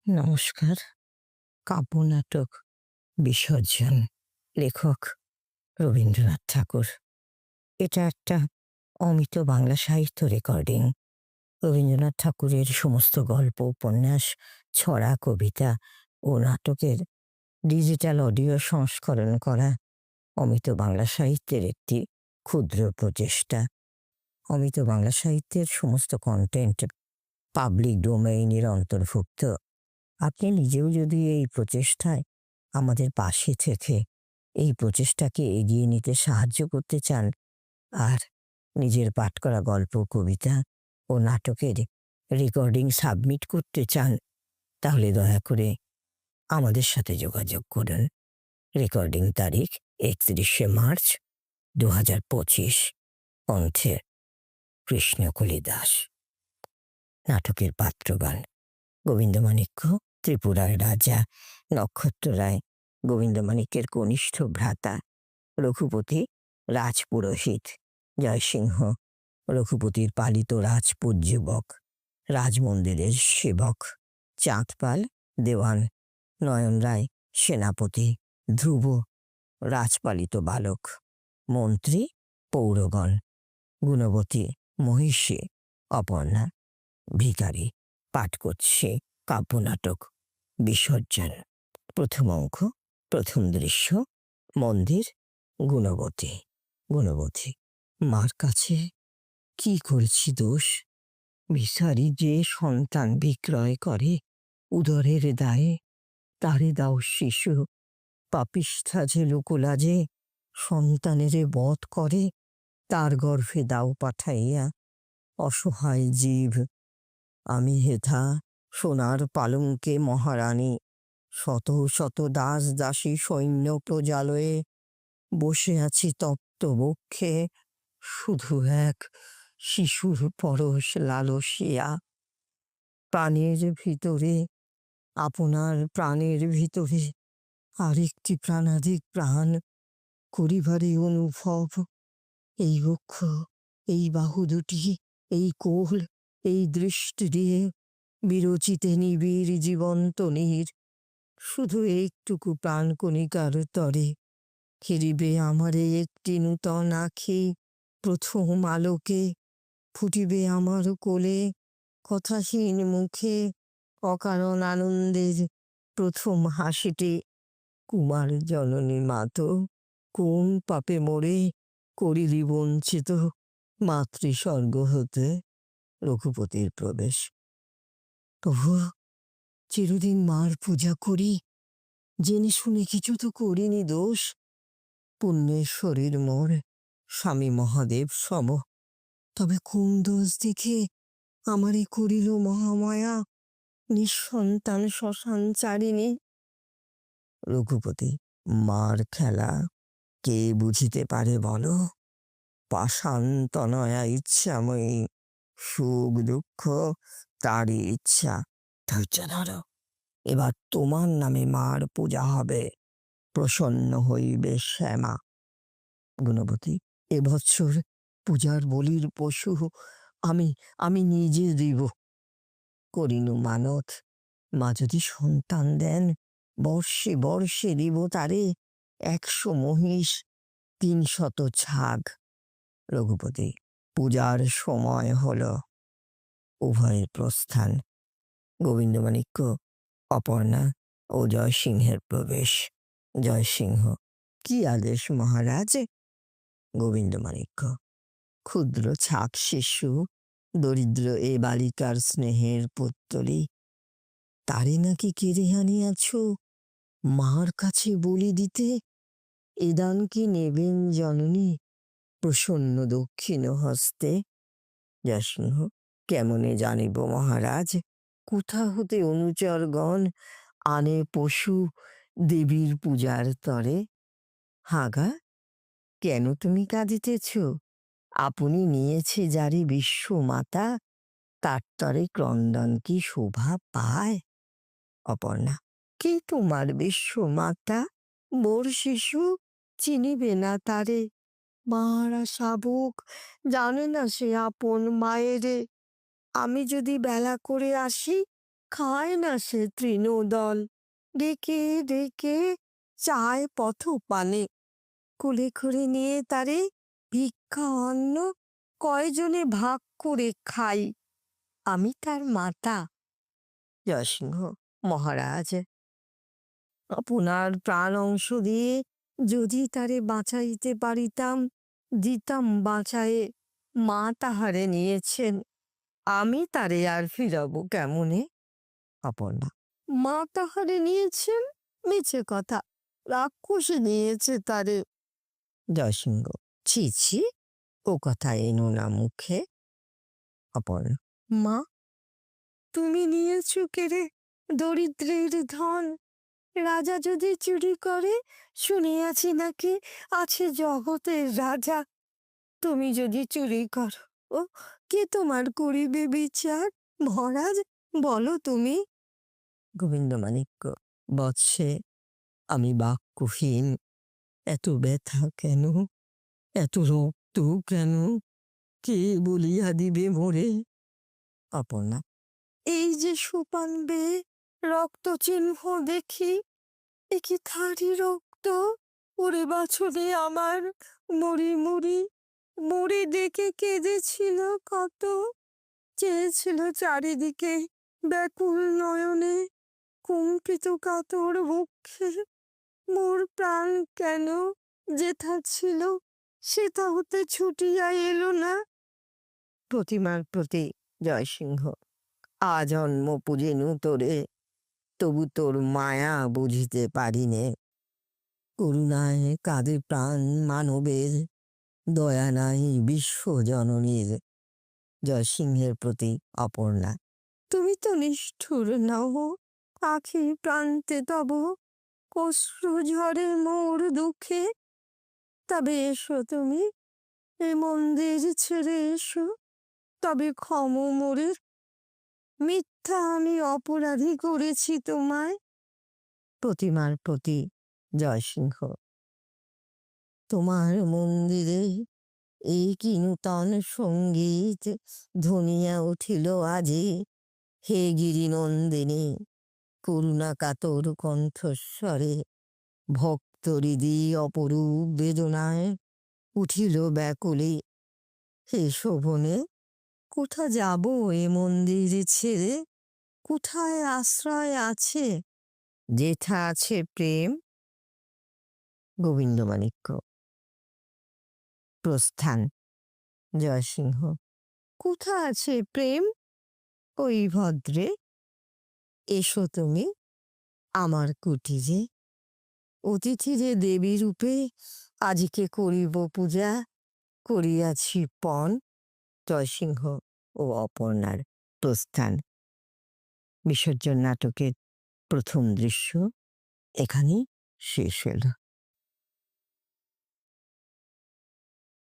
নমস্কার। কাব্যনাটক 'বিসর্জন', লেখক রবীন্দ্রনাথ ঠাকুর। এটা একটা অমিত বাংলা সাহিত্য রেকর্ডিং। রবীন্দ্রনাথ ঠাকুরের সমস্ত গল্প, উপন্যাস, ছড়া, কবিতা ও নাটকের ডিজিটাল অডিও সংস্করণ করা অমিত বাংলা সাহিত্যের একটি ক্ষুদ্র প্রচেষ্টা। অমিত বাংলা সাহিত্যের সমস্ত কন্টেন্ট পাবলিক ডোমেইনের অন্তর্ভুক্ত। আপনি নিজেও যদি এই প্রচেষ্টায় আমাদের পাশে থেকে এই প্রচেষ্টাকে এগিয়ে নিতে সাহায্য করতে চান আর নিজের পাঠ করা গল্প, কবিতা ও নাটকের রেকর্ডিং সাবমিট করতে চান, তাহলে দয়া করে আমাদের সাথে যোগাযোগ করুন। রেকর্ডিং তারিখ ৩১শে মার্চ ২০২৫। কণ্ঠে কৃষ্ণকলি দাস। নাটকের পাত্রগণ: গোবিন্দমাণিক্য ত্রিপুরার রাজা, নক্ষত্র রায় গোবিন্দমাণিক্যের কনিষ্ঠ ভ্রাতা, রঘুপতি রাজপুরোহিত, জয়সিংহ রঘুপতির পালিত রাজপুজ্যবক, রাজমন্দিরের সেবক, চাঁদপাল দেওয়ান, নয়ন রায় সেনাপতি, ধ্রুব রাজপালিত বালক, মন্ত্রী পৌরগণ, গুণবতী মহিষী, অপর্ণা ভিখারি। পাঠ করছে কাব্যনাটক 'বিসর্জন'। প্রথম অঙ্ক, প্রথম দৃশ্য। মন্দির। গুণবতী। গুণবতী: মার কাছে কি করেছি দোষ? ভিখারি যে সন্তান বিক্রয় করে উদরের দায়ে, তারে দাও শিশু। পাপিষ্ঠা যে লোকলাজে সন্তানের বধ করে, তার গর্ভে দাও পাঠাইয়া। অসহায় জীব আমি হেথা, সোনার পালঙ্কে মহারানী। শত শত দাস দাসী সৈন্য প্রজালয়ে বসে আছি তপ্ত বক্ষে, শুধু এক শিশুর পরশ লালসিয়া। প্রাণের ভিতরে, আপনার প্রাণের ভিতরে আরেকটি প্রাণাধিক প্রাণ করিবারে অনুভব। এই বক্ষ, এই বাহু দুটি, এই কোল, এই দৃষ্টি দিয়ে বিরচিতে নিবিড় জীবন্ত নীর। শুধু একটুকু প্রাণকণিকার তরে খেলিবে আমারে একটি নূতন আখি। প্রথম আলোকে ফুটিবে আমার কোলে, কথাহীন মুখে অকারণ আনন্দের প্রথম হাসিটি। কুমার জননী মাতো, কোন পাপে মোরে করিলি বঞ্চিত মাতৃস্বর্গ হতে। রঘুপতির প্রবেশ। তবু চিরদিন মার পূজা করি, জেনে শুনে কিছু তো করিনি দোষ। পুণ্যেশ্বরীর মোর স্বামী মহাদেব সম, তবে কোন দোষ দেখে আমারে করিল মহামায়া নিঃসন্তান শ্মশান চারিণী। রঘুপতি: মার খেলা কে বুঝিতে পারে বলো? পাষাণতনয়া ইচ্ছাময়ী, সুখ দুঃখ তারই ইচ্ছা। ধৈর্য ধরো, এবার তোমার নামে মার পূজা হবে, প্রসন্ন হইবে শ্যামা। গুণবতী: এবছর পূজার বলির পশু আমি আমি নিজে দিব। করিনু মানত, মা যদি সন্তান দেন, বর্ষে বর্ষে দিব তারে ১০০ মহিষ, ৩০০ ছাগ। রঘুপতি: পূজার সময় হল। উভয়ের প্রস্থান। গোবিন্দমাণিক্য, অপর্ণা ও জয়সিংহের প্রবেশ। জয়সিংহ: কি আদেশ মহারাজ? গোবিন্দমাণিক্য: ক্ষুদ্র ছাক শিশু, দরিদ্র এ বালিকার স্নেহের পুত্তলি, তারে নাকি কেড়ে আনিয়াছ মার কাছে বলি দিতে। এ দান কি নেবেন জননী প্রসন্ন দক্ষিণ হস্তে? জয়সিংহ: কেমনে জানিব মহারাজ? কোথা হতে অনুচরগণ আনে পশু দেবীর পূজার তরে। হাগা, কেন তুমি কাঁদিতেছ? আপনি নিয়েছে যারে বিশ্বমাতা, তার তরে ক্রন্দন কি শোভা পায়? অপর্ণা: কে তোমার বিশ্বমাতা? মোর শিশু চিনিবে না তারে। মারা শাবক, জানে না সে আপন মায়েরে। আমি যদি বেলা করে আসি, খায় না সে তৃণদল, ডেকে ডেকে চায় পথ পানে, কোলে করে নিয়ে তারে ভিক্ষা অন্ন কয়জনে ভাগ করে খাই, আমি তার মাতা। জয়সিংহ, মহারাজ, আপনার প্রাণ অংশ দিয়ে যদি তারে বাঁচাইতে পারিতাম, দিতাম বাঁচায়ে, মা তাহারে নিয়েছেন, আমি তারে আর ফিরাবো কেমনে? অপর্ণা, মা তাহারে নিয়েছেন? মিছে কথা, রাক্ষসে নিয়েছে তারে। জয়সিংহ, ছি ছি, ও কথা এনো না মুখে। অপর্ণা, মা, তুমি নিয়েছ কেড়ে দরিদ্রের ধন? রাজা যদি চুরি করে, শুনিয়াছি নাকি আছে জগতের রাজা। তুমি যদি চুরি করো, ও কে তোমার করিবে বিচার? মহারাজ, বলো তুমি। গোবিন্দমাণিক্য, বৎসে, আমি বাক্যহীন। এত ব্যথা কেন, এত রক্ত কেন, কে বলিয়া দিবে মোরে? অপর্ণা, এই যে সোপান বেয়ে রক্ত চিহ্ন দেখি, এ কি তারই রক্ত? ওরে বাছরে আমার, মরি মরি, মরে ডেকে কেঁদেছিল কত, চেয়েছিল চারিদিকে ব্যাকুল নয়নে, কম্পিত কাতর বক্ষে। মোর প্রাণ কেন যেথা ছিল সেথা হতে ছুটিয়া এলো না? প্রতিমার প্রতি জয়সিংহ, আজন্ম পুজিনু তোরে, তবু তোর মায়া বুঝিতে পারিনে। করুণায় কাঁদে প্রাণ মানবের, দয়া নাই বিশ্বজননীর। জয়সিংহের প্রতি অপর্ণা, তুমি তো নিষ্ঠুর নও, আখি প্রান্তে তব অশ্রু ঝরে মোর দুঃখে। তবে এসো তুমি, এ মন্দির ছেড়ে এসো, তবে ক্ষম মোরে। মিথ্যা আমি অপরাধী করেছি তোমায়। প্রতিমার প্রতি জয়সিংহ, তোমার মন্দিরে এই কি নূতন সঙ্গীত ধ্বনিয়া উঠিল আজি? হে গিরিনন্দিনী, করুণা কাতর কণ্ঠস্বরে ভক্ত হৃদি অপরূপ বেদনায় উঠিল ব্যাকুলে। হে শোভনে, কোথা যাব এ মন্দির ছেড়ে? কোথায় আশ্রয় আছে যেথা আছে প্রেম? গোবিন্দমাণিক্য, প্রস্থান। জয়সিংহ, কোথা আছে প্রেম? ওই ভদ্রে, এসো তুমি আমার কুটিরে। অতিথিরে দেবী রূপে আজকে করিব পূজা, করিয়াছি পণ। জয়সিংহ ও অপর্ণার প্রস্থান। বিসর্জন নাটকের প্রথম দৃশ্য এখানেই শেষ হল।